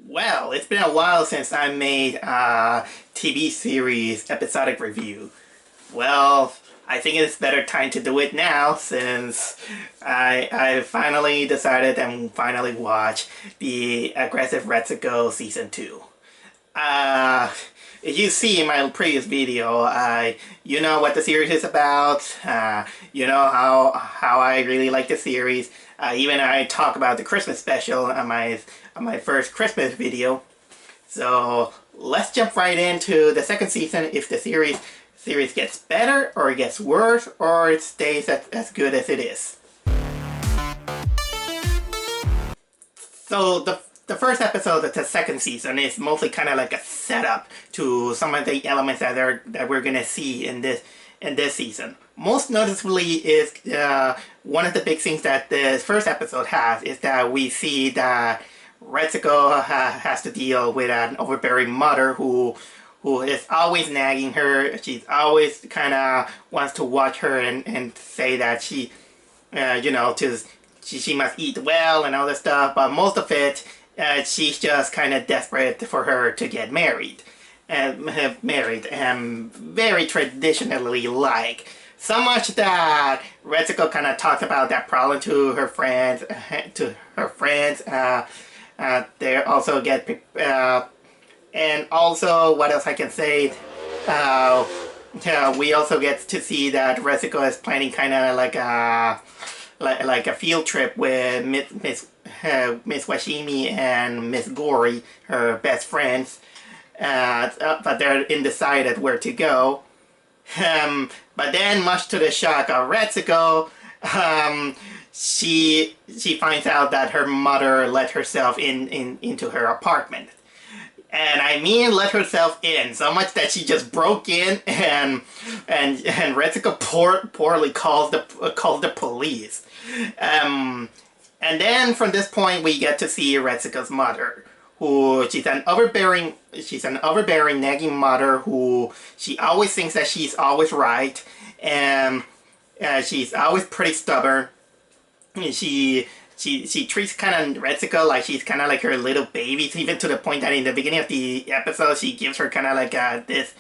Well, it's been a while since I made a TV series episodic review. Well, I think it's better time to do it now since I finally decided and finally watched the Aggressive Retsuko Season 2. Uh, if you see in my previous video, you know what the series is about. You know how I really like the series. Even I talk about the Christmas special on my first Christmas video. So let's jump right into the second season. If the series gets better or it gets worse or it stays as good as it is. So the first episode of the second season is mostly kind of like a setup to some of the elements that we're gonna see in this season. Most noticeably is one of the big things that the first episode has is that we see that Retsuko has to deal with an overbearing mother who is always nagging her. She's always kind of wants to watch her and say that she she must eat well and all this stuff, but most of it, she's just kind of desperate for her to get married. And very traditionally like. So much that Retsuko kind of talks about that problem to her friends. They also get, and also what else I can say? We also get to see that Retsuko is planning kind of like a field trip with Miss Washimi and Miss Gory, her best friends, but they're undecided where to go. But then, much to the shock of Retsuko, she finds out that her mother let herself into her apartment. And I mean let herself in, so much that she just broke in and Retsuko poorly calls the police. And then from this point we get to see Retsuko's mother, who she's an overbearing nagging mother who she always thinks that she's always right, and she's always pretty stubborn. She treats kind of Retsuko like she's kind of like her little baby, even to the point that in the beginning of the episode she gives her kind of like this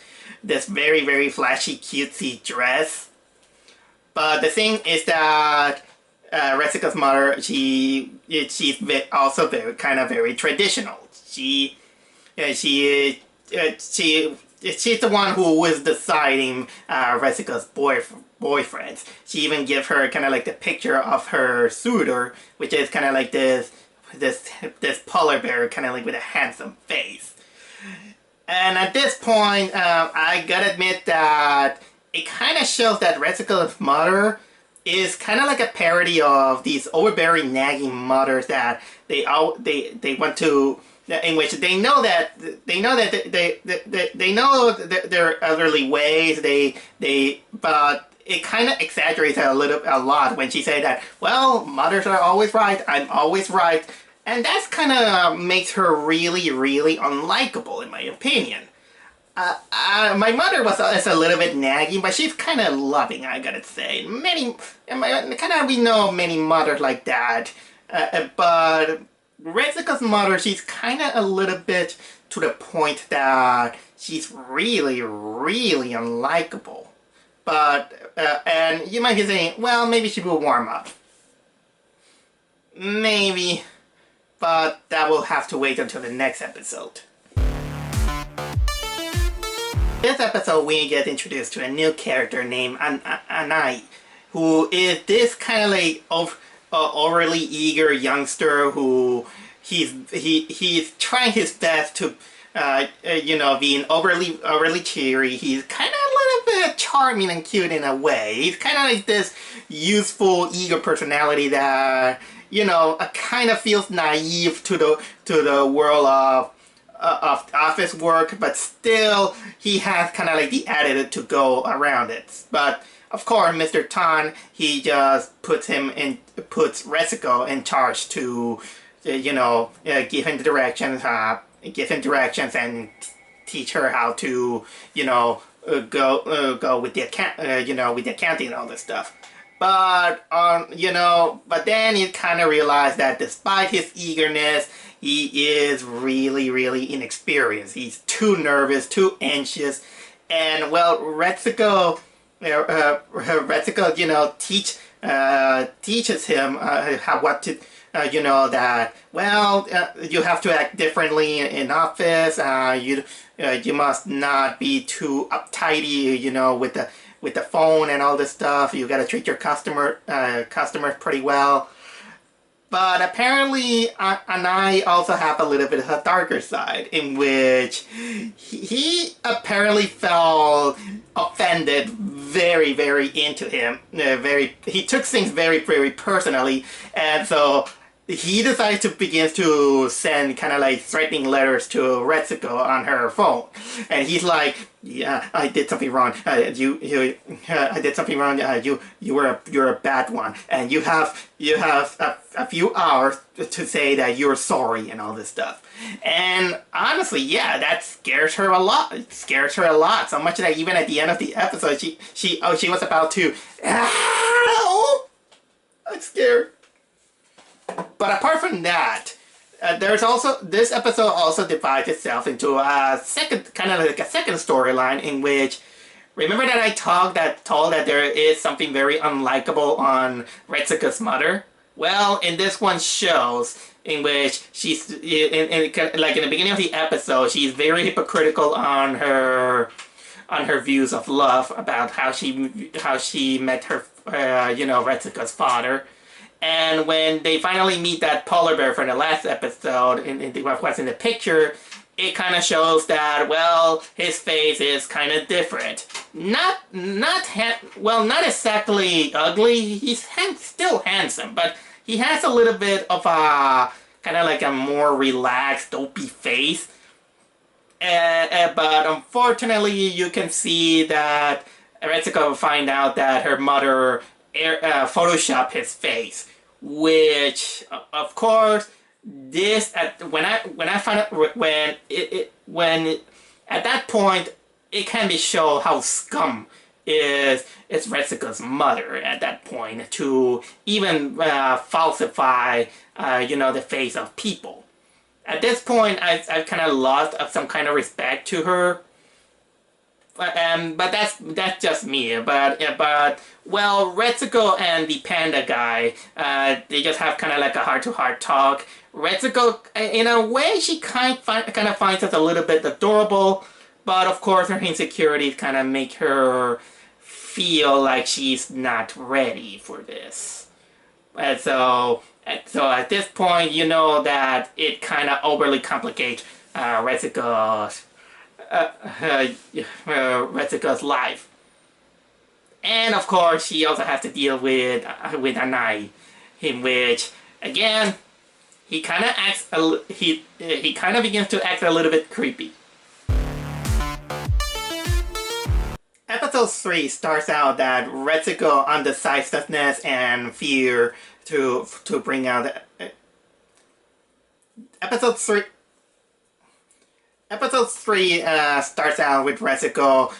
very, very flashy cutesy dress. But the thing is that Retsuko's mother, she's also very traditional. She's the one who was deciding Retsuko's boyfriends. She even gives her kind of like the picture of her suitor, which is kind of like this polar bear, kind of like with a handsome face. And at this point, I gotta admit that it kind of shows that Retsuko's mother is kind of like a parody of these overbearing nagging mothers that they want to, in which they know that they know their elderly ways, but it kind of exaggerates a lot when she say that, well, mothers are always right, I'm always right, and that's kind of makes her really, really unlikable in my opinion. My mother is a little bit nagging, but she's kind of loving, I gotta say. We know many mothers like that, but Retsuko's mother, she's kind of a little bit to the point that she's really, really unlikable. But, and you might be saying, well, maybe she will warm up. Maybe, but that will have to wait until the next episode. This episode we get introduced to a new character named Anai, who is this kind of like overly eager youngster who he's trying his best to being overly cheery. He's kind of a little bit charming and cute in a way. He's kind of like this youthful, eager personality that kind of feels naive to the world of office work, but still he has kind of like the attitude to go around it. But of course, Mr. Tan, he just puts Retsuko in charge to give him directions and teach her how to go with the accounting and all this stuff. But but then he kind of realized that despite his eagerness, he is really, really inexperienced. He's too nervous, too anxious, and well, Retsuko, teaches him how what to. That well, you have to act differently in office. You must not be too uptighty, with the phone and all this stuff. You got to treat your customers pretty well. But apparently, Anai also have a little bit of a darker side, in which he apparently felt offended very, very into him. He took things very, very personally, and so he decided to begin to send kind of like threatening letters to Retsuko on her phone, and he's like, "Yeah, I did something wrong. I did something wrong. You're a bad one, and you have a few hours to say that you're sorry and all this stuff." And honestly, yeah, that scares her a lot. It scares her a lot, so much that even at the end of the episode, she was about to, "Ow! I'm scared." But apart from that, there's also this episode also divides itself into a second, kind of like a second storyline, in which, remember that I told that there is something very unlikable on Retsuko's mother. Well, in this one shows, in which she's like in the beginning of the episode, she's very hypocritical on her views of love, about how she met her Retsuko's father. And when they finally meet that polar bear from the last episode, what was in the picture, it kind of shows that, well, his face is kind of different. Not exactly ugly. He's still handsome, but he has a little bit of a kind of like a more relaxed, dopey face. But unfortunately, you can see that Retsuko will find out that her mother Photoshop his face, which of course when at that point it can be shown how scum is Retsuko's mother at that point, to even falsify the face of people. At this point, I've kind of lost some kind of respect to her. But that's just me. But well, Retsuko and the panda guy, they just have kind of like a heart-to-heart talk. Retsuko, in a way, she kind of finds us a little bit adorable, but of course her insecurities kind of make her feel like she's not ready for this. And so at this point, that it kind of overly complicates Retsuko's life. And of course, she also has to deal with Anai, in which, again, he kind of acts he kind of begins to act a little bit creepy. Episode 3 starts out that Retsuko undecisiveness and fear to bring out Episode 3 starts out with Retsuko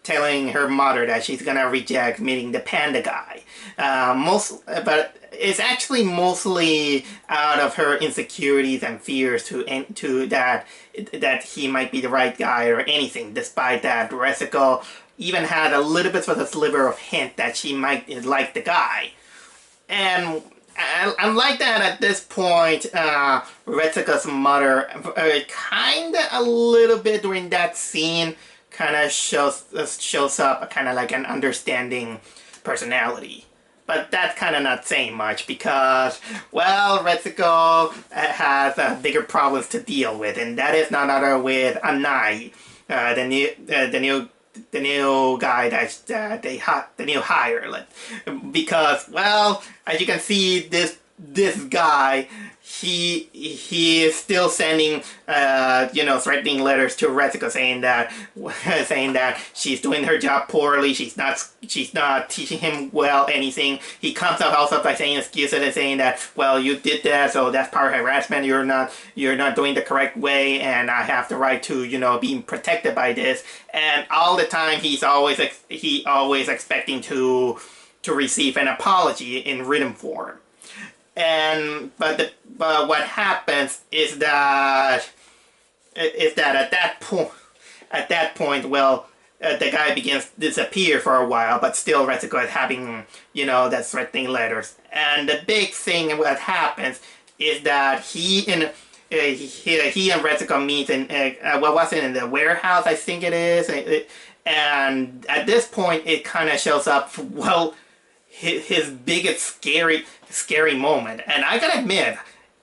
telling her mother that she's gonna reject meeting the panda guy. But it's actually mostly out of her insecurities and fears to that he might be the right guy or anything. Despite that, Retsuko even had a little bit of a sliver of hint that she might like the guy. And unlike that, at this point, Retsuko's mother kind of a little bit during that scene kind of shows up kind of like an understanding personality. But that's kind of not saying much because, well, Retsuko has bigger problems to deal with, and that is none other with Anai, the new guy that the new hire. Because, well, as you can see, this guy, he is still sending threatening letters to Retsuko saying that she's doing her job poorly, she's not teaching him well anything. He comes up also by saying excuses and saying that, well, you did that, so that's part of harassment, you're not doing the correct way, and I have the right to being protected by this. And all the time he's always expecting to receive an apology in written form. But what happens is that at that point, well, the guy begins to disappear for a while, but still Retsuko is having, that threatening letters. And the big thing what happens is that he and Retsuko meet in, what was it, in the warehouse, I think it is. And at this point, it kind of shows up, well, his biggest scary moment. And I gotta admit,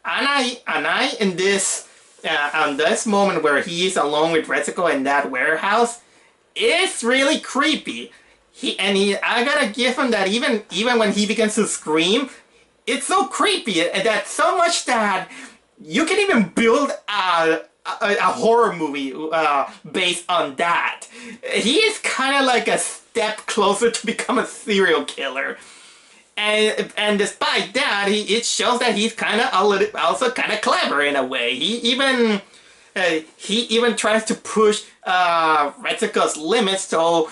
Anai in this, on this moment where he's alone with Retsuko in that warehouse, it's really creepy. I gotta give him that even when he begins to scream, it's so creepy that so much that you can even build a horror movie based on that. He is kind of like a step closer to become a serial killer. And despite that, it shows that he's also kind of clever in a way. He even tries to push Retsuko's limits so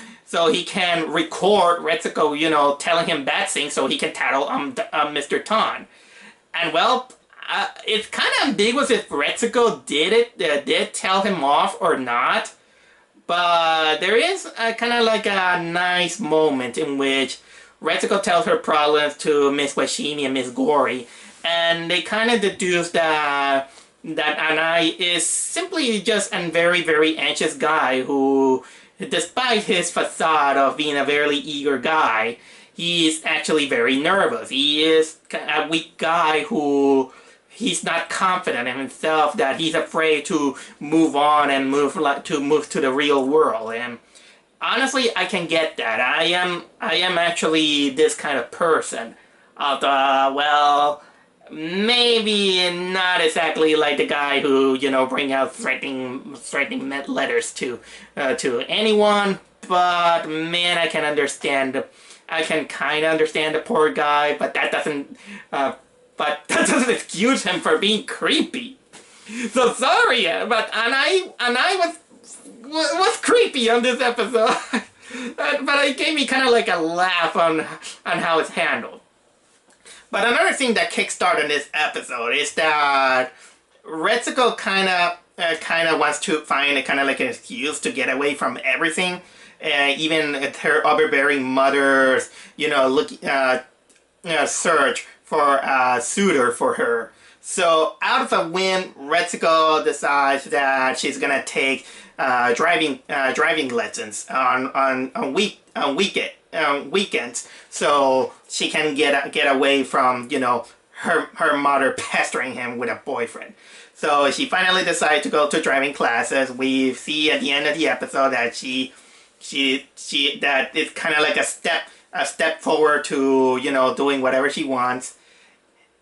he can record Retsuko, telling him bad things so he can tattle Mr. Tan. And well, it's kind of ambiguous if Retsuko did tell him off or not. But there is kind of like a nice moment in which Retsuko tells her problems to Miss Washimi and Miss Gori, and they kind of deduce that Anai is simply just a very, very anxious guy who, despite his facade of being a very eager guy, he is actually very nervous. He is a weak guy who he's not confident in himself, that he's afraid to move on and move to the real world. And honestly, I can get that. I am actually this kind of person. Well, maybe not exactly like the guy who, bring out threatening letters to anyone, but man, I can kind of understand the poor guy, but that doesn't excuse him for being creepy. So sorry, but Anai was creepy on this episode, but it gave me kind of like a laugh on how it's handled. But another thing that kickstarted this episode is that Retsuko kind of wants to find a kind of like an excuse to get away from everything, even her overbearing mother's search for a suitor for her. So out of a whim, Retsuko decides that she's gonna take driving lessons on weekends, so she can get away from her mother pestering him with a boyfriend. So she finally decides to go to driving classes. We see at the end of the episode that she that it's kind of like a step forward to doing whatever she wants.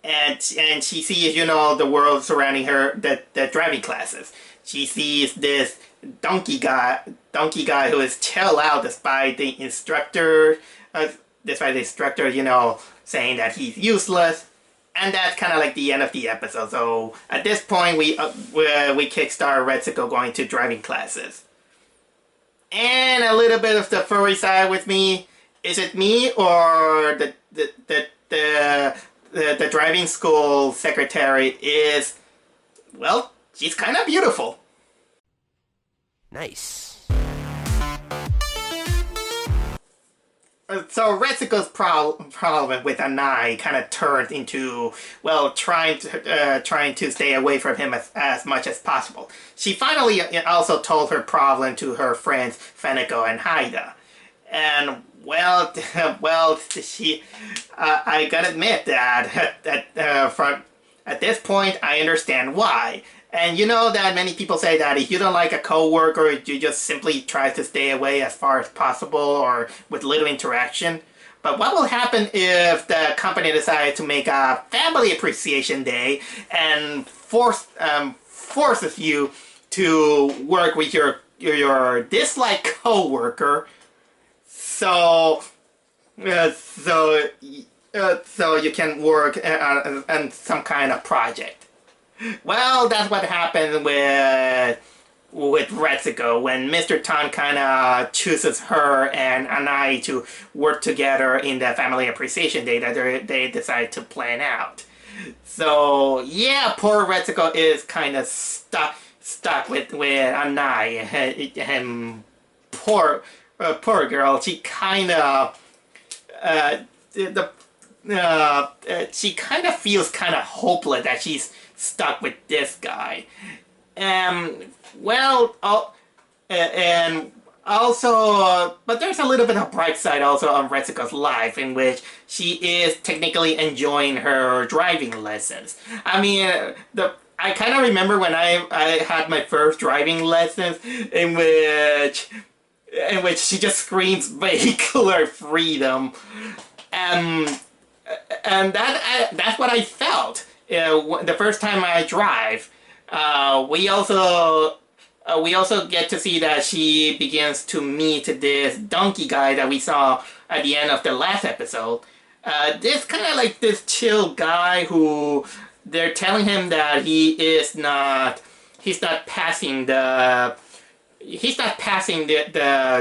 And she sees, the world surrounding her, the driving classes. She sees this donkey guy who is chill out despite the instructor, saying that he's useless. And that's kind of like the end of the episode. So at this point, we kickstart Retsuko going to driving classes. And a little bit of the furry side with me. Is it me or the driving school secretary is, well, she's kind of beautiful. Nice. So Retsuko's problem with Anai kind of turned into, well, trying to stay away from him as much as possible. She finally also told her problem to her friends Feneko and Haida. And well, I gotta admit that from at this point I understand why. And that many people say that if you don't like a coworker, you just simply try to stay away as far as possible or with little interaction. But what will happen if the company decides to make a family appreciation day and forces you to work with your disliked coworker? So you can work on some kind of project. Well, that's what happened with Retsuko when Mr. Tan kind of chooses her and Anai to work together in the family appreciation day that they decide to plan out. So yeah, poor Retsuko is kind of stuck with Anai and poor girl. She kind of the she kind of feels kind of hopeless that she's stuck with this guy. Well, and also, but there's a little bit of bright side also on Retsuko's life, in which she is technically enjoying her driving lessons. I mean, I kind of remember when I had my first driving lessons, in which she just screams vehicular freedom, um, and that's what I felt the first time I drive. We also get to see that she begins to meet this donkey guy that we saw at the end of the last episode. This kind of like this chill guy who they're telling him that he's not passing the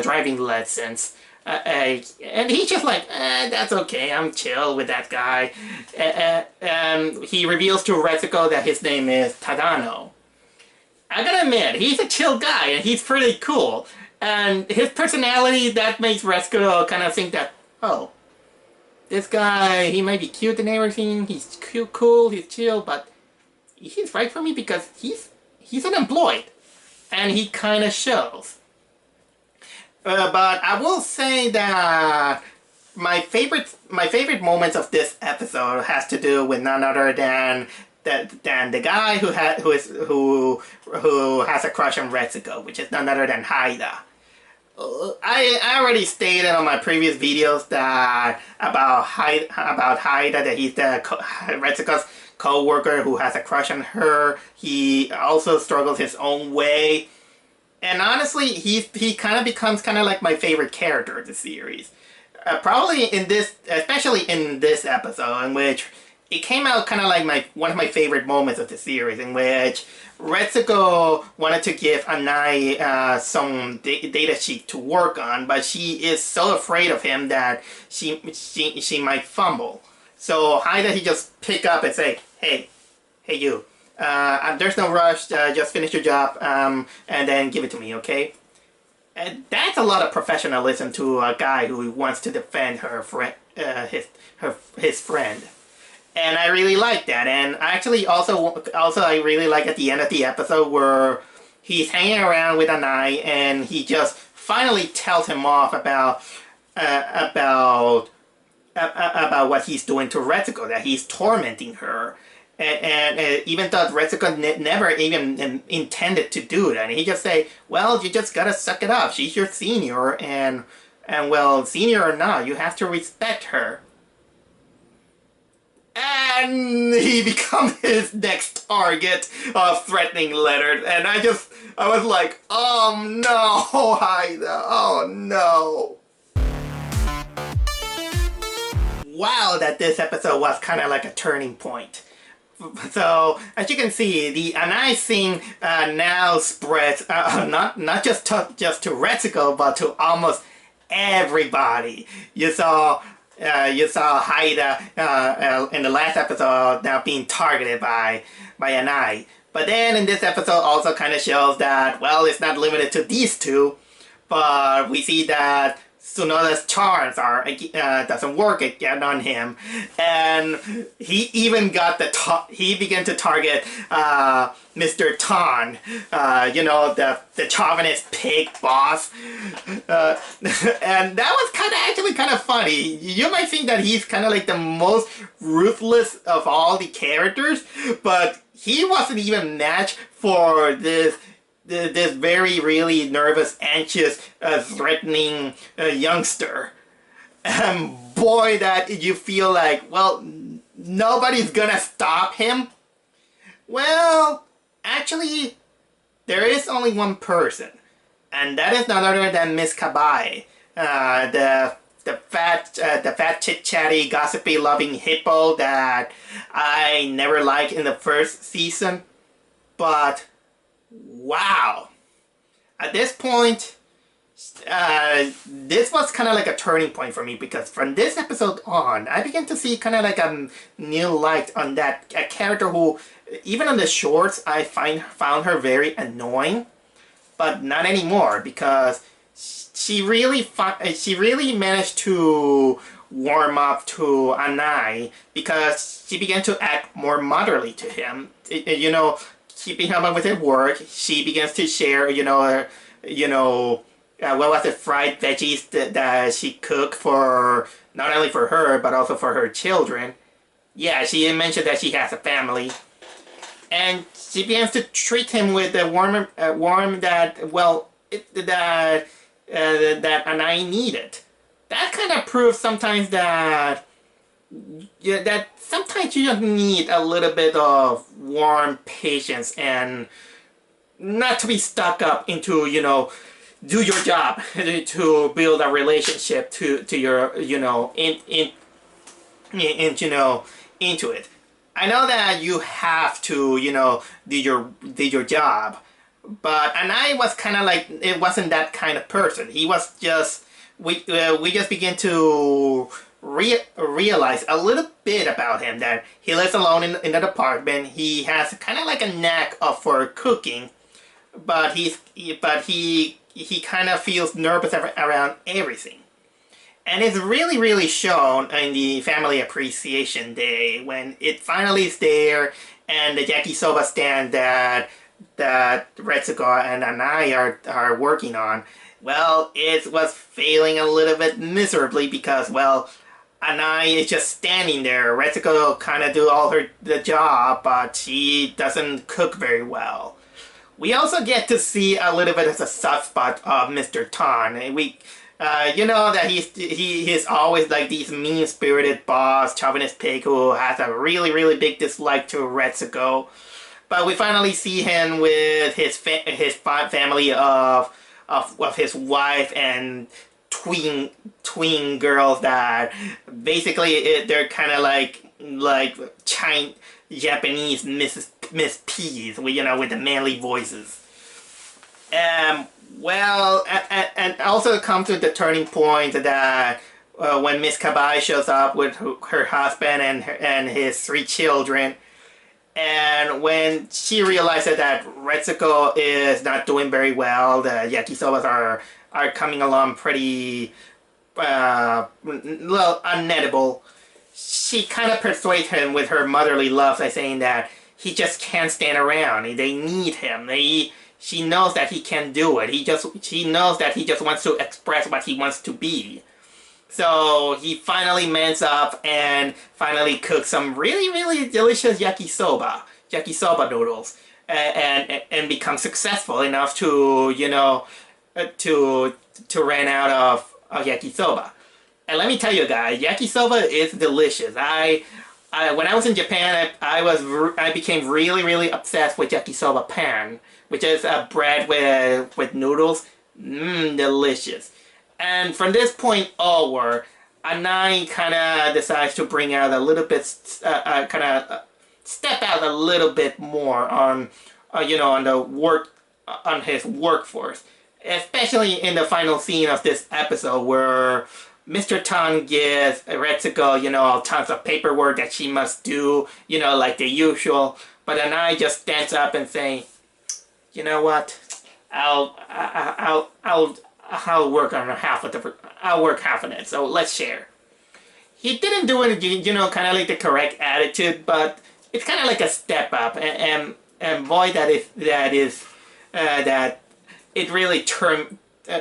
driving lessons. And he's just like, that's okay, I'm chill with that guy. And he reveals to Retsuko that his name is Tadano. I gotta admit, he's a chill guy, and he's pretty cool. And his personality, that makes Retsuko kind of think that, oh, this guy, he might be cute and everything, he's cool, he's chill, but he's right for me because he's unemployed. And he kind of shows. But I will say that my favorite moments of this episode has to do with none other than the guy who has a crush on Retsuko, which is none other than Haida. I already stated on my previous videos that about Haida, that he's Retsuko's co-worker who has a crush on her. He also struggles his own way. And honestly, he kind of becomes kind of like my favorite character of the series. Probably especially in this episode, in which it came out kind of like one of my favorite moments of the series, in which Retsuko wanted to give Anai some data sheet to work on, but she is so afraid of him that she might fumble. So Haida, he just pick up and say, hey you. There's no rush, just finish your job, and then give it to me, okay? And that's a lot of professionalism to a guy who wants to defend her friend, his friend. And I really like that. And actually, also I really like at the end of the episode where he's hanging around with Anai, and he just finally tells him off about what he's doing to Retsuko, that he's tormenting her. And even though Retsuko never even intended to do that, and he just say, well, you just gotta suck it up. She's your senior, and well, senior or not, you have to respect her. And he becomes his next target of threatening letters, and I was like, oh no, Haida, oh no. Wow, that this episode was kind of like a turning point. So, as you can see, the Anai scene now spreads not just to Retsuko, but to almost everybody. You saw Haida in the last episode now being targeted by Anai. But then in this episode also kind of shows that, well, it's not limited to these two, but we see that Tsunoda's charms doesn't work again on him, and he even he began to target Mr. Tan, the chauvinist pig boss, and that was actually kind of funny. You might think that he's kind of like the most ruthless of all the characters, but he wasn't even matched for this very really nervous, anxious, threatening youngster. And boy, that you feel like, well, nobody's gonna stop him. Well, actually, there is only one person, and that is none other than Miss Kabae, the fat chit-chatty, gossipy, loving hippo that I never liked in the first season, but wow. At this point, this was kind of like a turning point for me because from this episode on, I began to see kind of like a new light on that a character who, even on the shorts, I found her very annoying, but not anymore because she really managed to warm up to Anai because she began to act more motherly to him. You know, keeping him up with his work, she begins to share, what was it, fried veggies that she cooked for, not only for her, but also for her children. Yeah, she mentioned that she has a family. And she begins to treat him with a warm that, well, that Anai needed. That kind of proves sometimes that sometimes you just need a little bit of warm patience and not to be stuck up into, do your job to build a relationship to your, into it. I know that you have to, do your job, but Anai was kind of like, it wasn't that kind of person. He was just, we just begin to realize a little bit about him, that he lives alone in an apartment. He has kind of like a knack for cooking, but he kind of feels nervous around everything. And it's really, really shown in the Family Appreciation Day when it finally is there and the yakisoba stand that Retsuko and Anai are working on. Well, it was failing a little bit miserably because, well, Anai is just standing there. Retsuko kind of do all the job, but she doesn't cook very well. We also get to see a little bit of the soft spot of Mr. Tan. You know that he's always like these mean-spirited boss, chauvinist pig who has a really, really big dislike to Retsuko. But we finally see him with his family of his wife and tween girls that basically they're kind of like Chinese Japanese Miss P's, with the manly voices. Well, and also come to the turning point that when Miss Kabai shows up with her husband and his 3 children, and when she realizes that Retsuko is not doing very well, the yakisobas are coming along pretty unnettable. She kind of persuades him with her motherly love by saying that he just can't stand around. They need him. She knows that he can do it. She knows that he just wants to express what he wants to be. So he finally mans up and finally cooks some really, really delicious yakisoba noodles, and becomes successful enough to to run out of yakisoba. And let me tell you guys, yakisoba is delicious. When I was in Japan, I became really, really obsessed with yakisoba pan, which is bread with noodles. Delicious. And from this point onward, Anai kind of decides to bring out a little bit, step out a little bit more on, on the work, on his workforce. Especially in the final scene of this episode where Mr. Tan gives Retsuko, tons of paperwork that she must do, like the usual. But Anai just stands up and saying, you know what? I'll work on I'll work half of it. So let's share. He didn't do it, kind of like the correct attitude, but it's kind of like a step up, and boy, that it really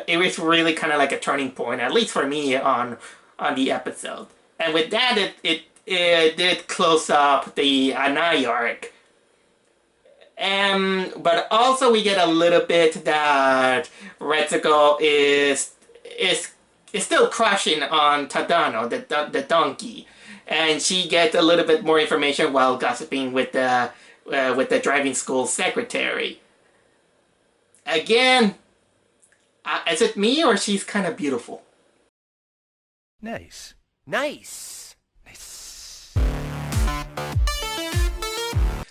it was really kind of like a turning point, at least for me, on the episode. And with that, it did close up the Anai arc. But also we get a little bit that Retsuko is still crushing on Tadano, the donkey, and she gets a little bit more information while gossiping with the driving school secretary. Again, is it me or she's kind of beautiful? Nice. Nice.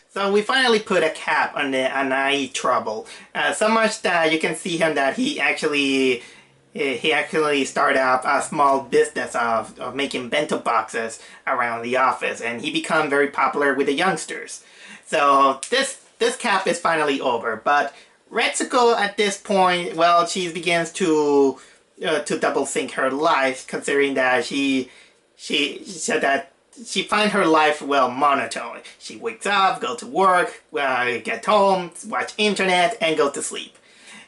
So we finally put a cap on the Anai trouble. So much that you can see him that he actually he actually started up a small business of making bento boxes around the office, and he became very popular with the youngsters. So this cap is finally over, but Retsuko at this point, well, she begins to double think her life, considering that she said that she finds her life, well, monotone. She wakes up, go to work, get home, watch internet, and go to sleep.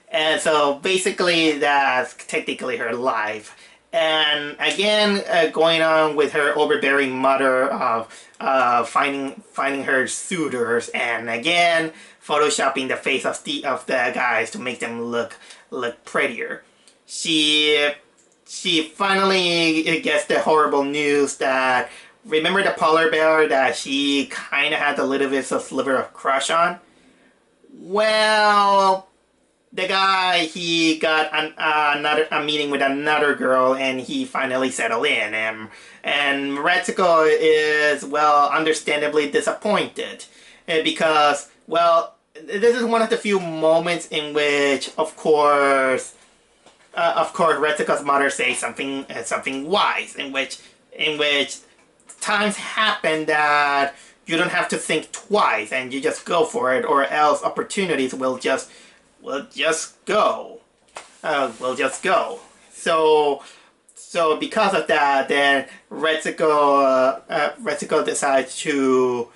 And so basically that's technically her life. And again, going on with her overbearing mother of finding her suitors, and again photoshopping the face of the guys to make them look prettier. She finally gets the horrible news that, remember the polar bear that she kind of had a little bit of sliver of crush on? Well, the guy, he got a meeting with another girl, and he finally settled in, and Retsuko is, well, understandably disappointed, because, well, this is one of the few moments in which, of course, Retsuko's mother says something wise, in which times happen that you don't have to think twice, and you just go for it, or else opportunities will just go. So because of that, then Retsuko decides to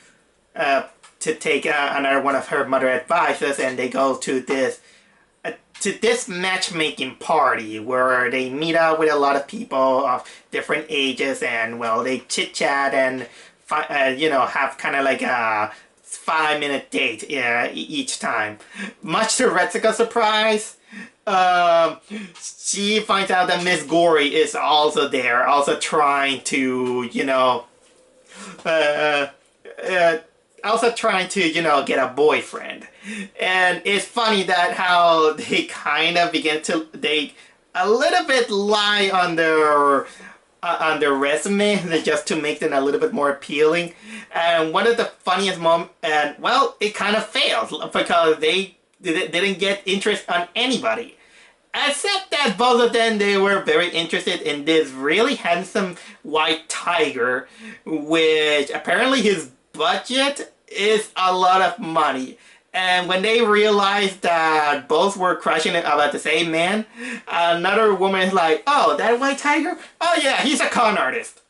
take another one of her mother advices, and they go to this matchmaking party where they meet up with a lot of people of different ages, and, well, they chit chat and have kind of like a 5-minute date each time. Much to Retsuko's surprise, she finds out that Miss Gory is also there, also trying to, get a boyfriend. And it's funny that how they kind of they a little bit lie on their resume just to make them a little bit more appealing. And one of the funniest moments, and, well, it kind of fails because they didn't get interest on anybody. Except that both of them, they were very interested in this really handsome white tiger, which apparently his budget is a lot of money. And when they realized that both were crushing it about the same man, another woman is like, "Oh, that white tiger? Oh yeah, he's a con artist."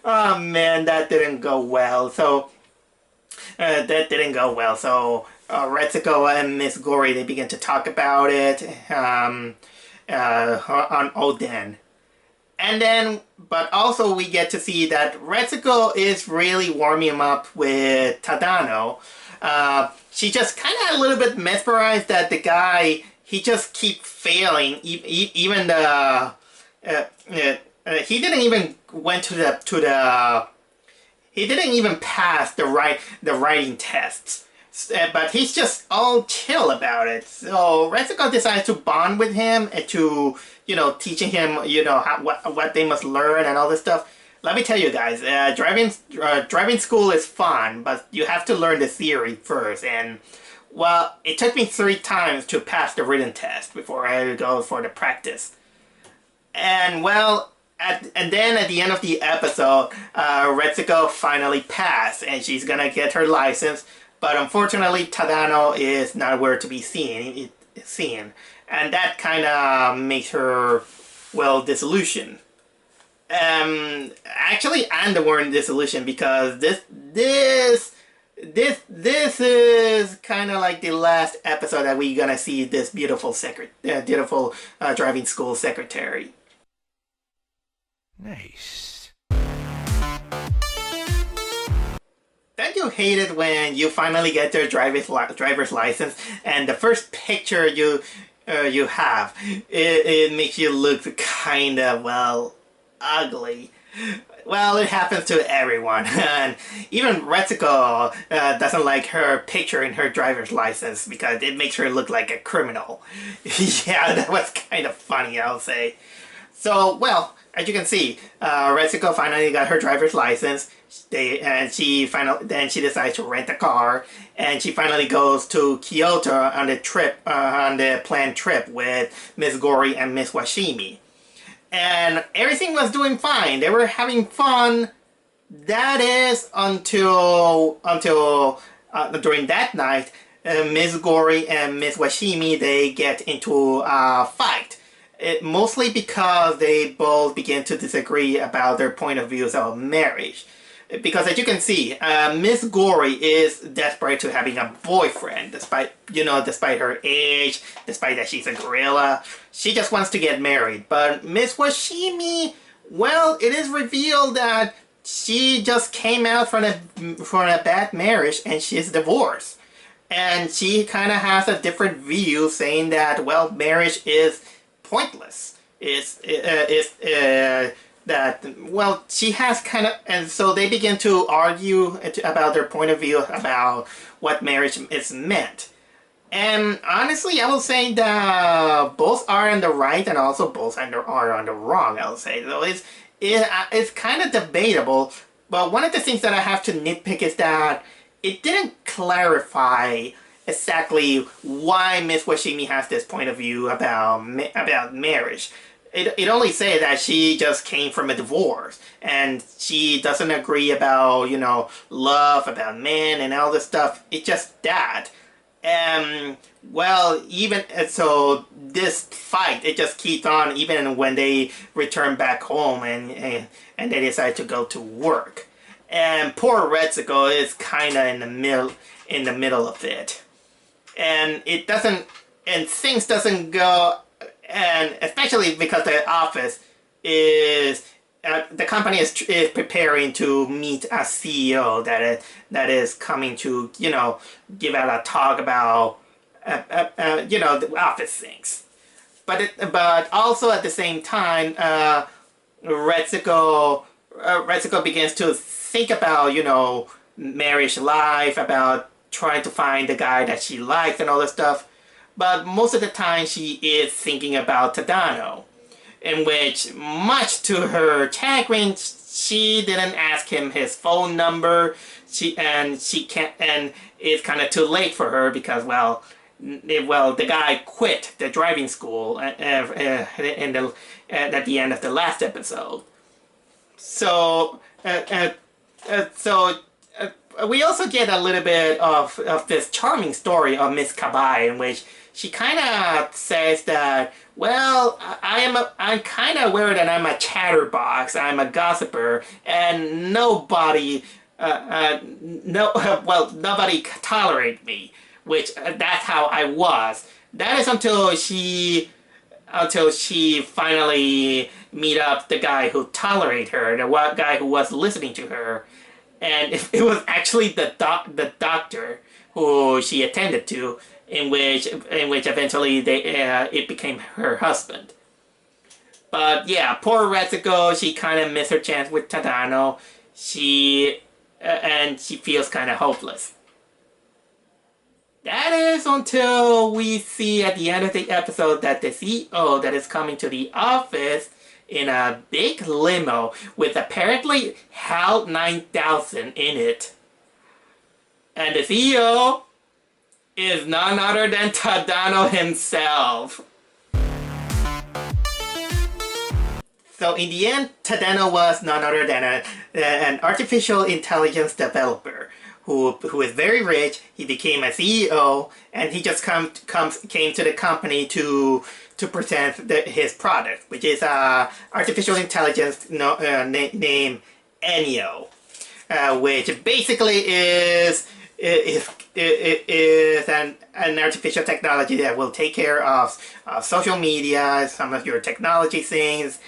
Oh man, that didn't go well. So, Retsuko and Miss Gory, they begin to talk about it on Oden. And then, but also we get to see that Retsuko is really warming him up with Tadano. She just kind of a little bit mesmerized that the guy, he just keep failing. Even the he didn't even went to the he didn't even pass the writing tests. But he's just all chill about it. So Retsuko decides to bond with him and to, teaching him, what they must learn and all this stuff. Let me tell you guys, driving school is fun, but you have to learn the theory first. And, well, it took me 3 times to pass the written test before I go for the practice. And, well, and then at the end of the episode, Retsuko finally passed, and she's gonna get her license. But unfortunately, Tadano is nowhere to be seen, and that kind of makes her, well, disillusioned. Actually, I'm the one disillusioned, because this is kind of like the last episode that we're gonna see this beautiful driving school secretary. Nice. Don't you hate it when you finally get your driver's license, and the first picture you have, it makes you look kind of, well, ugly? Well, it happens to everyone, and even Retsuko doesn't like her picture in her driver's license because it makes her look like a criminal. Yeah, that was kind of funny, I'll say. So, well, as you can see, Retsuko finally got her driver's license. Then she decides to rent a car, and she finally goes to Kyoto on the trip, on the planned trip with Miss Gori and Miss Washimi. And everything was doing fine. They were having fun. That is until during that night, Miss Gori and Miss Washimi, they get into a fight. Mostly because they both begin to disagree about their point of views of marriage. Because as you can see, Miss Gori is desperate to having a boyfriend, despite her age, despite that she's a gorilla. She just wants to get married. But Miss Washimi, well, it is revealed that she just came out from a bad marriage and she's divorced. And she kind of has a different view, saying that, well, marriage is pointless. Well, she has kind of, and so they begin to argue about their point of view about what marriage is meant. And honestly, I will say that both are on the right and also both are on the wrong, I will say. So it's kind of debatable, but one of the things that I have to nitpick is that it didn't clarify exactly why Miss Washimi has this point of view about marriage. It only says that she just came from a divorce and she doesn't agree about, love, about men and all this stuff. It's just that. Well, even so, this fight, it just keeps on even when they return back home and they decide to go to work. And poor Retsuko is kind of in the middle of it. And things doesn't go, and especially because the office is, the company is preparing to meet a CEO that is coming to, give out a talk about, the office things. But also at the same time, Retsuko begins to think about, marriage life, about trying to find the guy that she likes and all this stuff. But most of the time she is thinking about Tadano, in which, much to her chagrin, she didn't ask him his phone number. She can't, and it's kind of too late for her because, the guy quit the driving school at the end of the last episode. So, we also get a little bit of this charming story of Miss Kabai, in which she kind of says that, well, I'm kind of aware that I'm a chatterbox, I'm a gossiper, and nobody tolerates me, which that's how I was. That is until she finally meet up the guy who tolerated her, the guy who was listening to her. And it was actually the doctor who she attended to, in which eventually it became her husband. But yeah, poor Retsuko, she kind of missed her chance with Tadano. And she feels kind of hopeless. That is until we see at the end of the episode that the CEO that is coming to the office in a big limo with apparently HAL 9000 in it. And the CEO is none other than Tadano himself. So in the end, Tadano was none other than an artificial intelligence developer who is very rich. He became a CEO, and he just came to the company to present his product, which is artificial intelligence named Enyo, which basically is an artificial technology that will take care of social media, some of your technology things.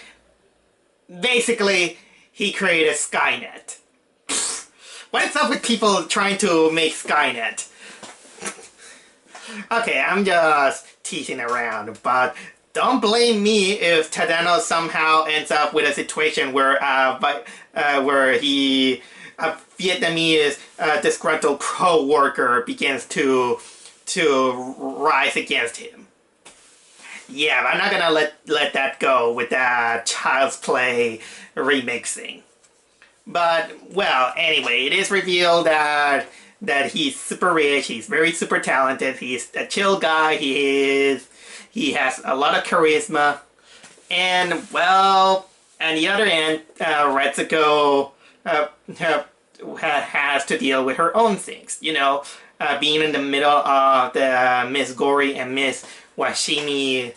Basically, he created Skynet. What is up with people trying to make Skynet? Okay, I'm just teasing around, but don't blame me if Tadano somehow ends up with a situation where a Vietnamese disgruntled pro-worker begins to rise against him. Yeah, I'm not gonna let that go with that Child's Play remixing. But, well, anyway, it is revealed that he's super rich, he's very super talented, he's a chill guy, he has a lot of charisma, and, well, on the other end, Retsuko has to deal with her own things, you know, being in the middle of the Miss Gory and Miss Washimi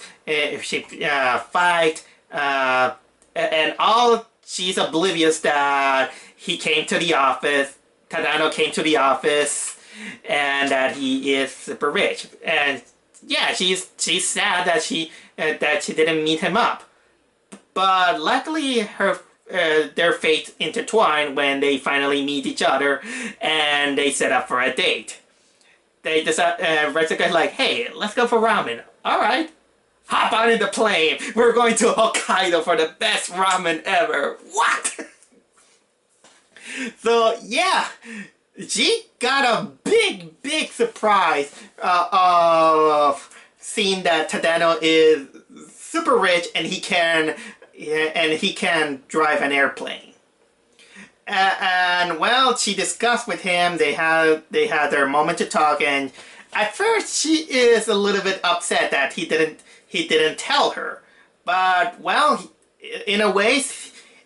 fight, and all she's oblivious that he came to the office, Tadano came to the office, and that he is super rich. And yeah, she's sad that she didn't meet him up. But luckily, their fates intertwine when they finally meet each other, and they set up for a date. They decide, Retsuko's like, hey, let's go for ramen. Alright. Hop on in the plane. We're going to Hokkaido for the best ramen ever. What? So, yeah. She got a big surprise of seeing that Tadano is super rich and he can drive an airplane. And well, she discussed with him. They had their moment to talk, and at first she is a little bit upset that he didn't tell her. But well, in a way,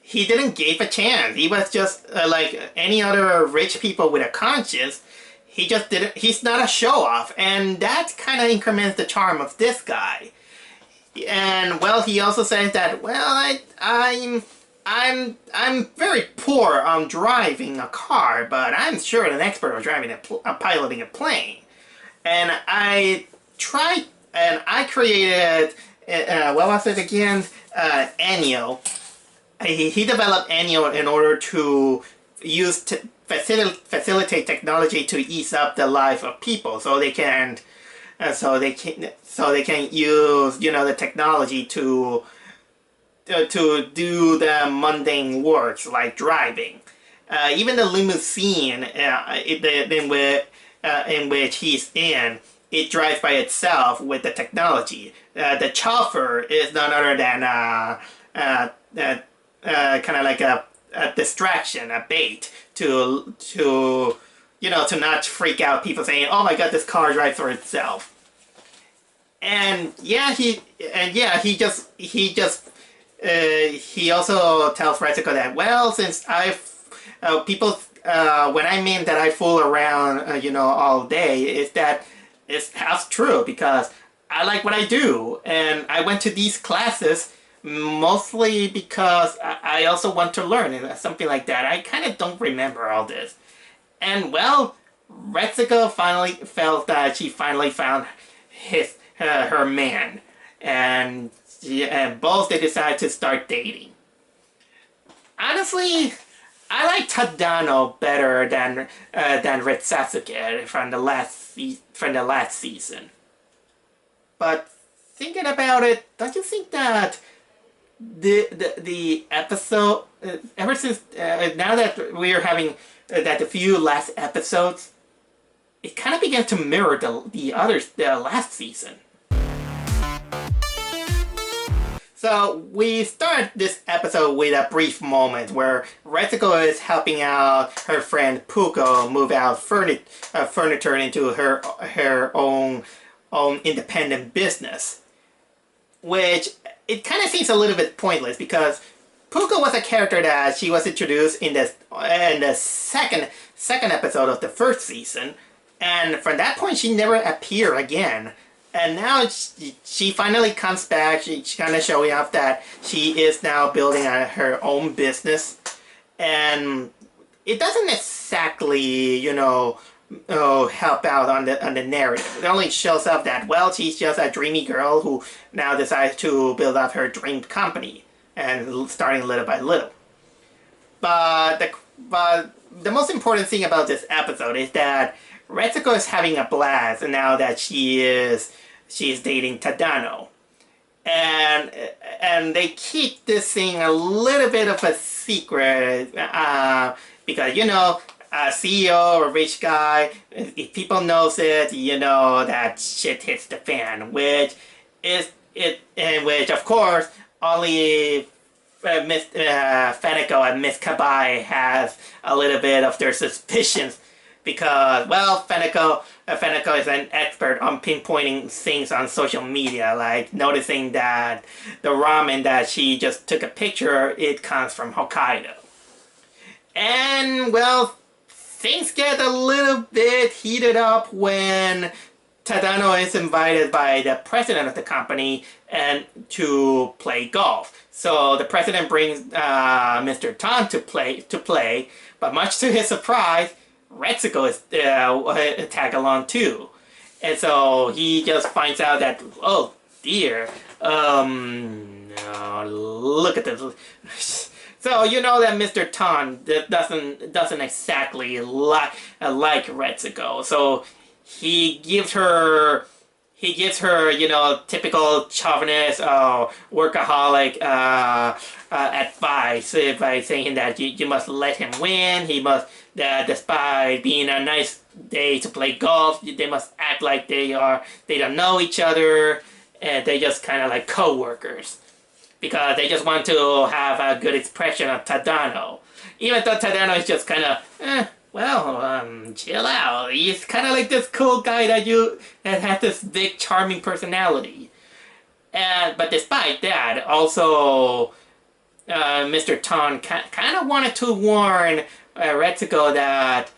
he didn't give a chance. He was just like any other rich people with a conscience. He just didn't. He's not a show off, and that kind of increments the charm of this guy. And well, he also says that, well, I'm very poor on driving a car, but I'm sure an expert on driving piloting a plane. And I tried, and I created, what was it again? Anio. He developed Anio in order to use facilitate technology to ease up the life of people, so they can use, you know, the technology to do the mundane works like driving. Even the limousine in which he's in, it drives by itself with the technology. The chauffeur is none other than kind of like a distraction, a bait to you know, to not freak out people saying, "Oh my God, this car drives for itself." And yeah, he also tells Retsuko that, well, since when I mean that I fool around, you know, all day, that's true, because I like what I do, and I went to these classes mostly because I also want to learn, and something like that. I kind of don't remember all this. And well, Retsuko finally felt that she finally found her man, and both they decided to start dating. Honestly, I like Tadano better than Retsuko from the last season. But thinking about it, don't you think that the episode, ever since now that we are having the few last episodes, it kind of began to mirror the last season. So we start this episode with a brief moment where Retsuko is helping out her friend Puko move out furniture into her own independent business, which it kind of seems a little bit pointless because Puko was a character that she was introduced in the second episode of the first season, and from that point she never appeared again. And now she finally comes back. She's kind of showing off that she is now building her own business. And it doesn't exactly, you know, help out on the narrative. It only shows up that, well, she's just a dreamy girl who now decides to build up her dream company, and starting little by little. But the most important thing about this episode is that Retsuko is having a blast now that she's dating Tadano, and they keep this thing a little bit of a secret because, you know, a CEO or a rich guy, if people knows it, you know that shit hits the fan, which is in which, of course, only Miss Fenico and Miss Kabai has a little bit of their suspicions because, well, Fenico is an expert on pinpointing things on social media, like noticing that the ramen that she just took a picture, it comes from Hokkaido. And, well, things get a little bit heated up when Tadano is invited by the president of the company and to play golf. So the president brings Mr. Tan to play, but much to his surprise, Retsuko is tag along too. And so he just finds out that, oh dear, no, look at this. So you know that Mr. Tan doesn't exactly like Retsuko. So he gives her, you know, typical chauvinist, workaholic advice by saying that you must let him win. He must, despite being a nice day to play golf, they must act like they don't know each other, and they just kind of like co-workers. Because they just want to have a good expression of Tadano. Even though Tadano is just kind of, chill out. He's kind of like this cool guy that has this big charming personality. But despite that, also Mr. Tan kind of wanted to warn Retsuko that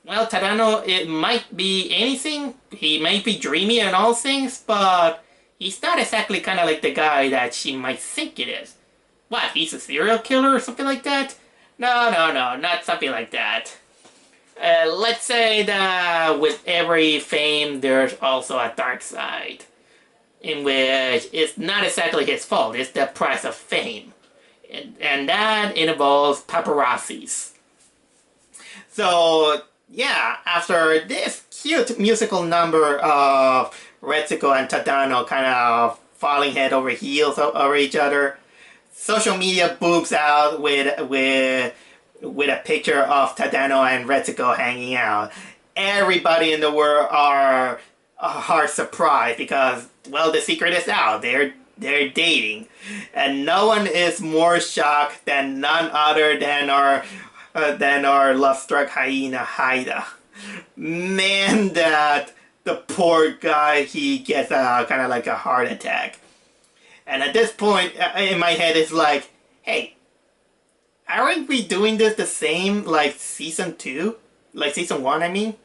well, Tadano, it might be anything. He might be dreamy and all things, but he's not exactly kind of like the guy that she might think it is. What, he's a serial killer or something like that? No, not something like that. Let's say that with every fame, there's also a dark side, in which it's not exactly his fault, it's the price of fame. And that involves paparazzis. So, yeah, after this cute musical number of Retsuko and Tadano kind of falling head over heels over each other, social media booms out with a picture of Tadano and Retsuko hanging out. Everybody in the world are surprised because, well, the secret is out. They're dating, and no one is more shocked than none other than our love-struck hyena Haida. Man, that the poor guy, he gets kind of like a heart attack. And at this point, in my head, it's like, hey, aren't we doing this the same like season 2? Like season 1, I mean?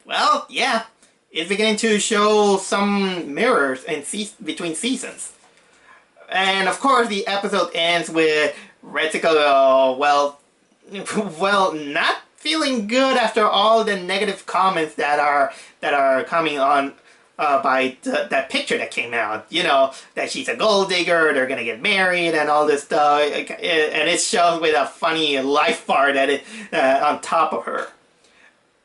Well, yeah. It's beginning to show some mirrors between seasons. And of course, the episode ends with Retsuko, well, not feeling good after all the negative comments that are coming on by that picture that came out. You know, that she's a gold digger, they're gonna get married and all this stuff, and it's shown with a funny life bar that is on top of her.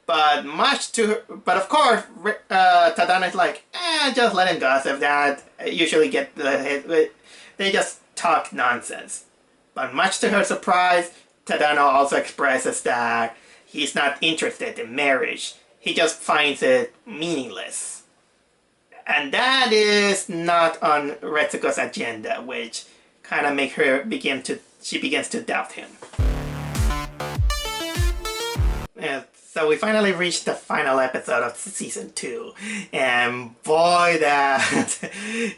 But of course, Tadano is like, just let him gossip that. Usually they just talk nonsense. But much to her surprise, Tadano also expresses that he's not interested in marriage. He just finds it meaningless. And that is not on Retsuko's agenda, which kind of makes her begins to doubt him. So we finally reached the final episode of season 2, and boy, that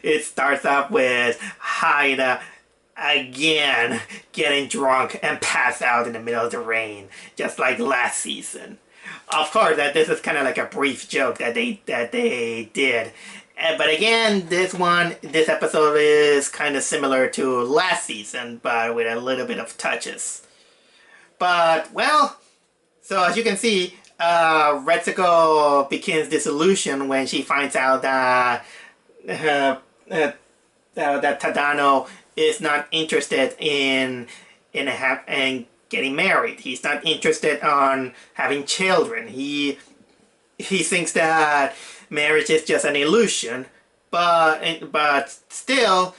it starts up with Haida again getting drunk and pass out in the middle of the rain, just like last season. Of course, that this is kind of like a brief joke that they did. But again, this episode is kind of similar to last season, but with a little bit of touches. But, well, so as you can see, Retsuko begins disillusion when she finds out that Tadano is not interested in getting married. He's not interested on having children. He thinks that marriage is just an illusion, but still,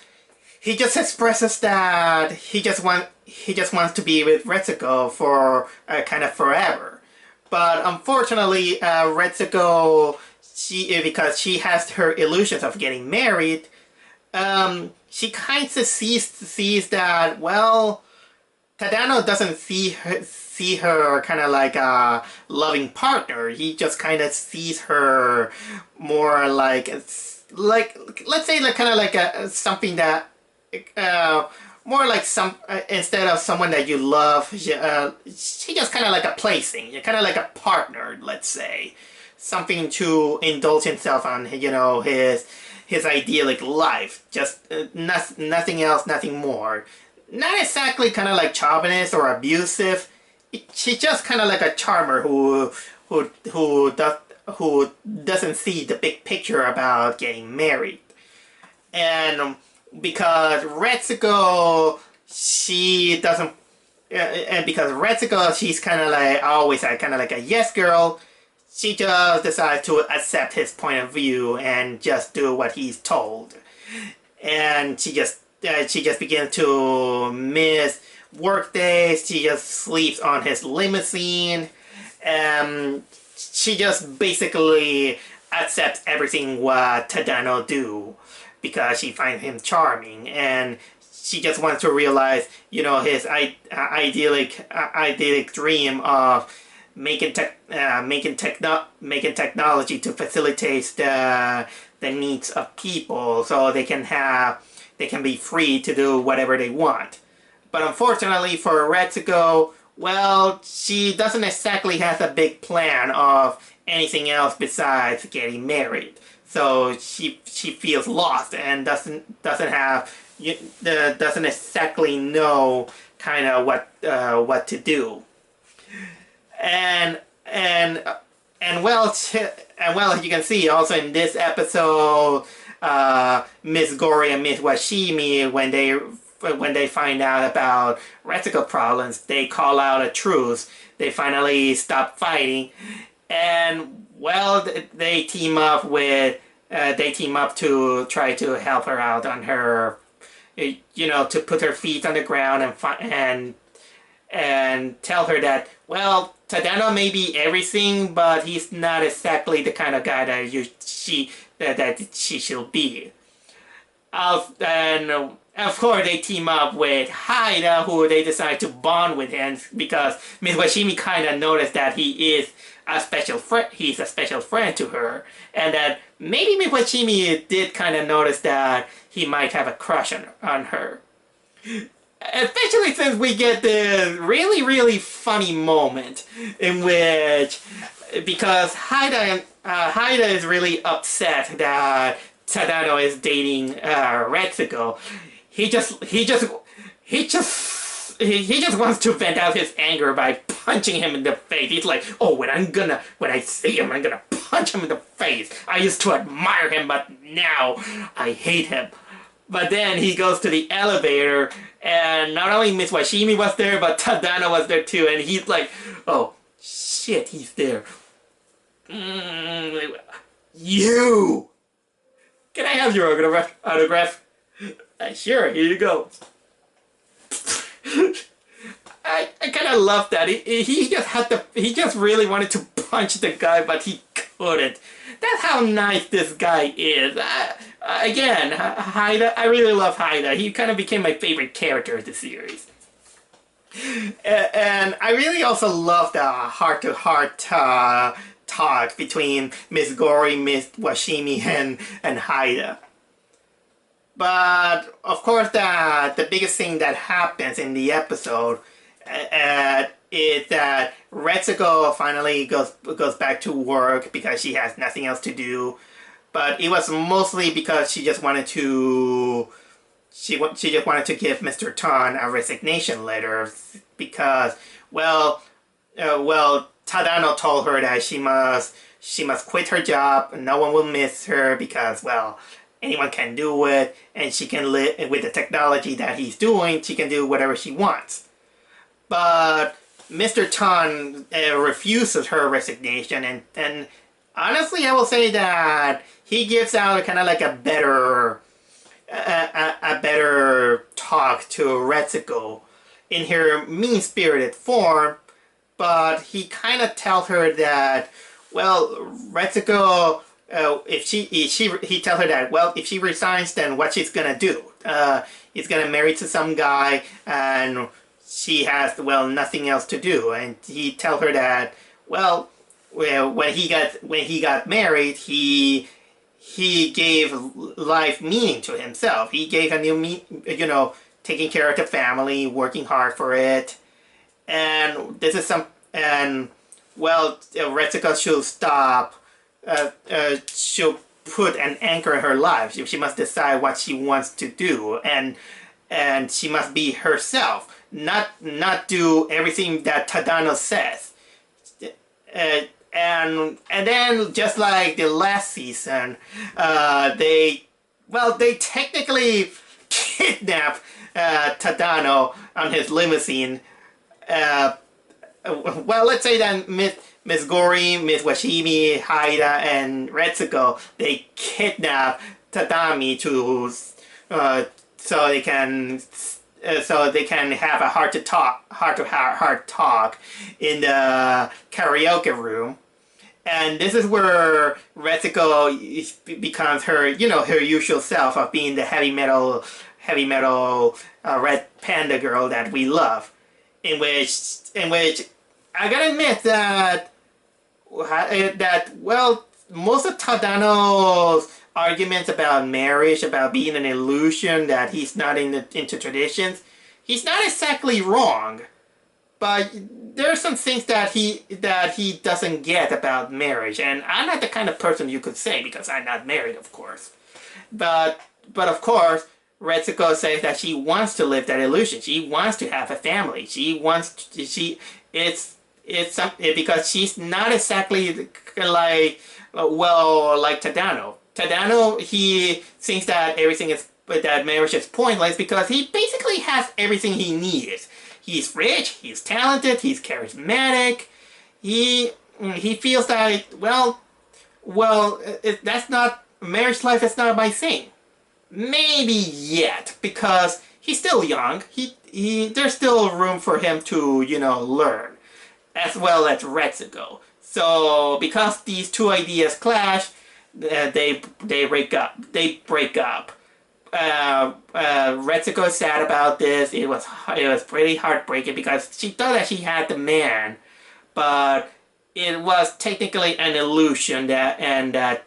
he just expresses that he just wants to be with Retsuko for kind of forever. But unfortunately, Retsuko because she has her illusions of getting married, she kind of sees that, well, Tadano doesn't see her kind of like a loving partner. He just kind of sees her more like let's say like kind of like a something that more like some instead of someone that you love, she just kind of like a plaything, kind of like a partner, let's say, something to indulge himself on, his idyllic life, just nothing else, nothing more. Not exactly kind of like chauvinist or abusive. She's just kind of like a charmer who doesn't see the big picture about getting married. And because Retsuko, she doesn't, and because Retsuko, she's kind of like always kind of like a yes girl. She just decides to accept his point of view and just do what he's told. And she just begins to miss work days. She just sleeps on his limousine. And she just basically accepts everything what Tadano do because she finds him charming. And she just wants to realize, his idyllic dream of making technology to facilitate the needs of people, so they can be free to do whatever they want. But unfortunately for Retsuko, well, she doesn't exactly have a big plan of anything else besides getting married. So she feels lost and doesn't exactly know kind of what to do. And well, as you can see, also in this episode, Miss Gori and Miss Washimi, when they find out about Retsuko problems, they call out a truce. They finally stop fighting, and well, they team up to try to help her out on her, to put her feet on the ground and tell her that, well, Tadano may be everything, but he's not exactly the kind of guy that she should be. And of course, they team up with Haida, who they decide to bond with him because Miss Washimi kind of noticed that he is a special friend. He's a special friend to her, and that maybe Miss Washimi did kind of notice that he might have a crush on her. Especially since we get this really, really funny moment in which, because Haida is really upset that Tadano is dating Retsuko, he just wants to vent out his anger by punching him in the face. He's like, oh, when I see him, I'm gonna punch him in the face. I used to admire him, but now I hate him. But then he goes to the elevator, and not only Miss Washimi was there, but Tadano was there too, and he's like, oh, shit, he's there. You! Can I have your autograph? Sure, here you go. I kind of love that. He just really wanted to punch the guy, but he couldn't. That's how nice this guy is. Again, Haida, I really love Haida. He kind of became my favorite character of the series. And I really also love the heart-to-heart talk between Miss Gori, Miss Washimi, and Haida. But, of course, the biggest thing that happens in the episode is that Retsuko finally goes back to work because she has nothing else to do. But it was mostly because she just wanted to give Mr. Tan a resignation letter because, well, Tadano told her that she must quit her job. No one will miss her because, well, anyone can do it, and she can live with the technology that he's doing. She can do whatever she wants. But Mr. Tan refuses her resignation, and honestly, I will say that he gives out kind of like a better talk to Retsuko in her mean-spirited form, but he kind of tells her that, well, Retsuko, if he tells her that, well, if she resigns, then what she's gonna do? He's gonna marry to some guy, and she has, well, nothing else to do. And he tells her that, well, when he got married, he gave life meaning to himself. He gave a new taking care of the family, working hard for it, and this is Retsuko should stop. She'll put an anchor in her life. She must decide what she wants to do, and she must be herself, not do everything that Tadano says. And then, just like the last season, they technically kidnap Tadano on his limousine. Let's say that Miss Gori, Miss Washimi, Haida, and Retsuko, they kidnap Tadami to so they can have a heart to heart talk in the karaoke room. And this is where Retsuko becomes her usual self of being the heavy metal red panda girl that we love. In which I gotta admit that most of Tadano's arguments about marriage, about being an illusion, that he's not into traditions, he's not exactly wrong. But there are some things that he doesn't get about marriage, and I'm not the kind of person you could say, because I'm not married, of course. But of course, Retsuko says that she wants to live that illusion. She wants to have a family. Because she's not exactly like Tadano. Tadano, he thinks that marriage is pointless because he basically has everything he needs. He's rich, he's talented, he's charismatic. He feels that that's not marriage life. Is not my thing. Maybe yet, because he's still young. There's still room for him to learn, as well as Retsuko. So because these two ideas clash, they break up. Retsuko is sad about this. It was pretty heartbreaking because she thought that she had the man, but it was technically an illusion. That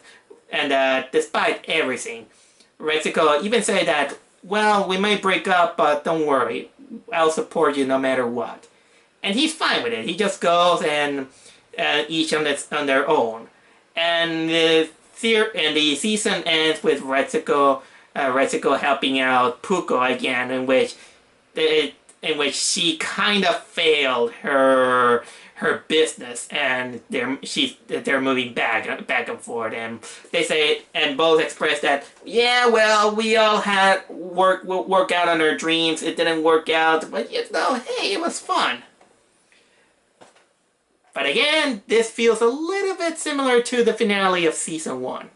despite everything, Retsuko even said that, well, we might break up, but don't worry, I'll support you no matter what. And he's fine with it. He just goes and each on their own. And the season ends with Retsuko helping out Puko again, in which she kind of failed her business, and they're moving back and forth, and they say, and both express that, yeah, well, we all had work out on our dreams. It didn't work out, but hey, it was fun. But again, this feels a little bit similar to the finale of season 1.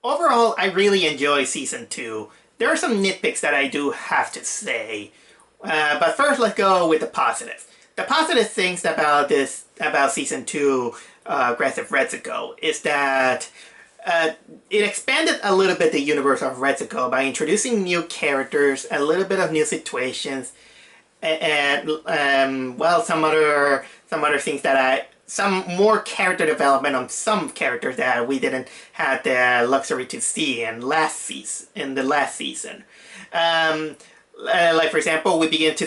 Overall, I really enjoy season 2. There are some nitpicks that I do have to say. But first, let's go with the positives. The positive things about season 2, Aggressive Retsuko, is that it expanded a little bit the universe of Retsuko by introducing new characters, a little bit of new situations, and some other things some more character development on some characters that we didn't have the luxury to see in the last season. Like, for example, we get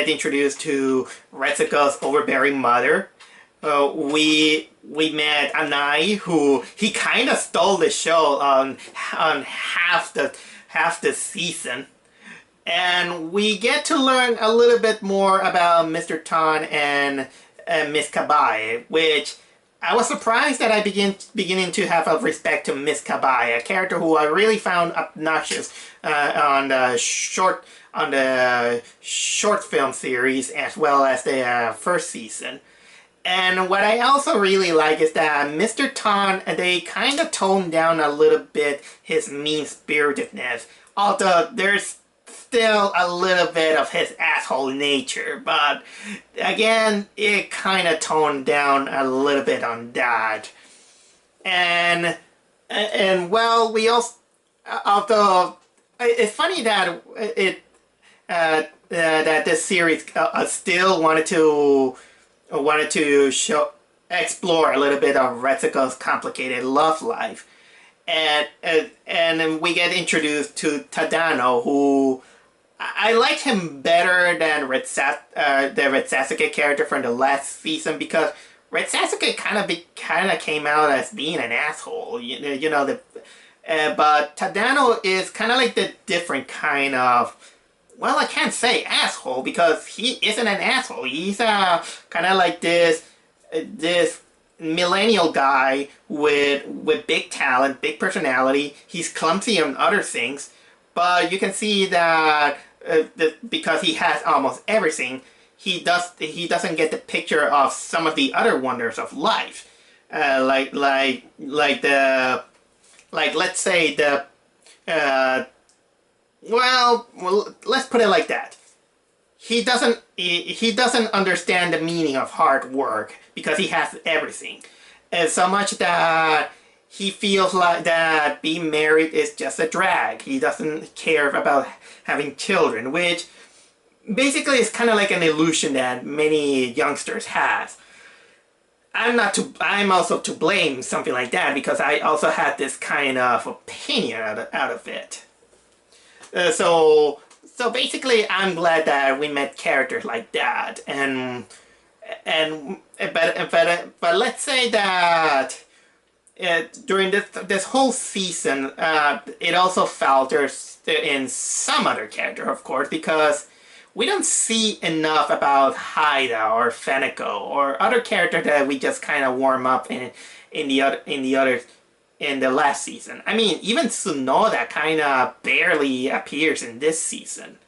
introduced to Retsuko's overbearing mother. We met Anai, who he kind of stole the show on half the season. And we get to learn a little bit more about Mr. Tan and Miss Kabai, which I was surprised that I beginning to have a respect to Miss Kabai, a character who I really found obnoxious on the short film series, as well as the first season. And what I also really like is that Mr. Tan, they kind of toned down a little bit his mean-spiritedness, although there's still a little bit of his asshole nature, but again, it kind of toned down a little bit on that. And well, we also, although it's funny that that this series still wanted to show explore a little bit of Retsuko's complicated love life, and then we get introduced to Tadano, who I liked him better than the Retsasuke character from the last season, because Retsasuke kind of came out as being an asshole, you know the. But Tadano is kind of like the different kind of, well, I can't say asshole because he isn't an asshole. He's kind of like this millennial guy with big talent, big personality. He's clumsy on other things, but you can see that because he has almost everything, he doesn't get the picture of some of the other wonders of life, like let's say the well, let's put it like that. He doesn't understand the meaning of hard work because he has everything, and so much that he feels like that being married is just a drag. He doesn't care about having children, which basically is kind of like an illusion that many youngsters have. I'm also to blame something like that because I also had this kind of opinion out of it. So basically, I'm glad that we met characters like that, but let's say that during this whole season, it also falters in some other character, of course, because we don't see enough about Haida or Feneko or other characters that we just kind of warm up in the last season. I mean, even Tsunoda kind of barely appears in this season,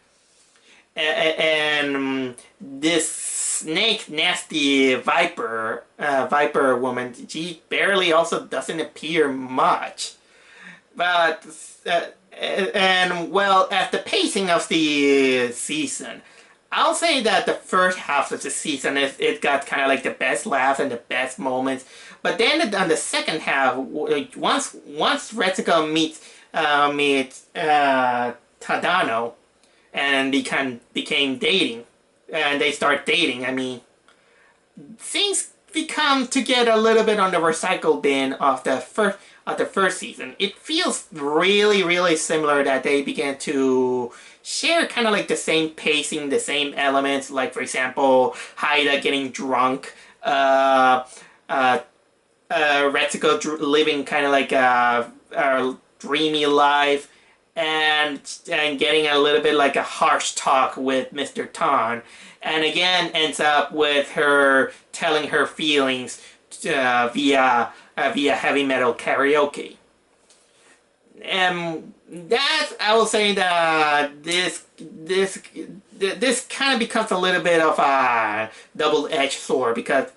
and this snake nasty viper woman, she barely also doesn't appear much. But and well, at the pacing of the season, I'll say that the first half of the season it got kind of like the best laughs and the best moments. But then on the second half, once Retsuko meets Tadano, and they became dating, and they start dating. I mean, things become to get a little bit on the recycle bin of the first season. It feels really, really similar that they began to share kind of like the same pacing, the same elements. Like, for example, Haida getting drunk, Retsuko living kind of like a dreamy life, and getting a little bit like a harsh talk with Mr. Tan, and again ends up with her telling her feelings via heavy metal karaoke. And that, I will say that this kind of becomes a little bit of a double-edged sword, because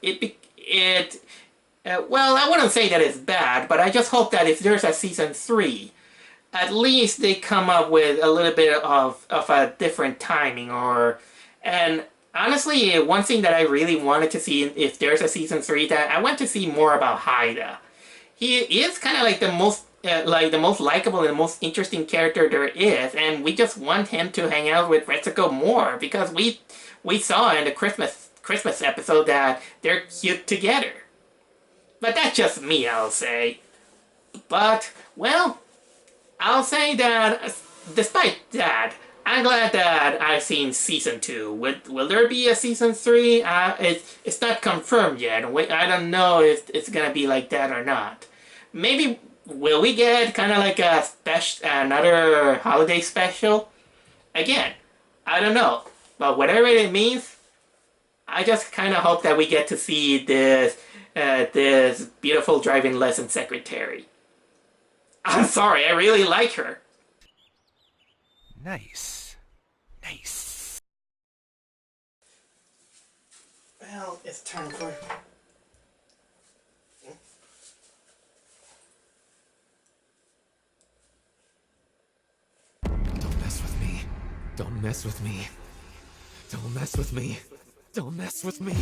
well, I wouldn't say that it's bad, but I just hope that if there's a season 3, at least they come up with a little bit of a different timing. And honestly, one thing that I really wanted to see if there's a season 3, that I want to see more about Haida. He is kind of like the most likable and the most interesting character there is, and we just want him to hang out with Retsuko more, because we saw in the Christmas episode that they're cute together. But that's just me, I'll say. But, well, I'll say that despite that, I'm glad that I've seen season 2. Will there be a season 3? It's not confirmed yet. I don't know if it's gonna be like that or not. Maybe will we get kind of like another holiday special? Again, I don't know. But whatever it means, I just kind of hope that we get to see this beautiful driving lesson secretary. I'm sorry, I really like her. Nice. Nice. Well, it's time for... Don't mess with me. Don't mess with me. Don't mess with me. Don't mess with me.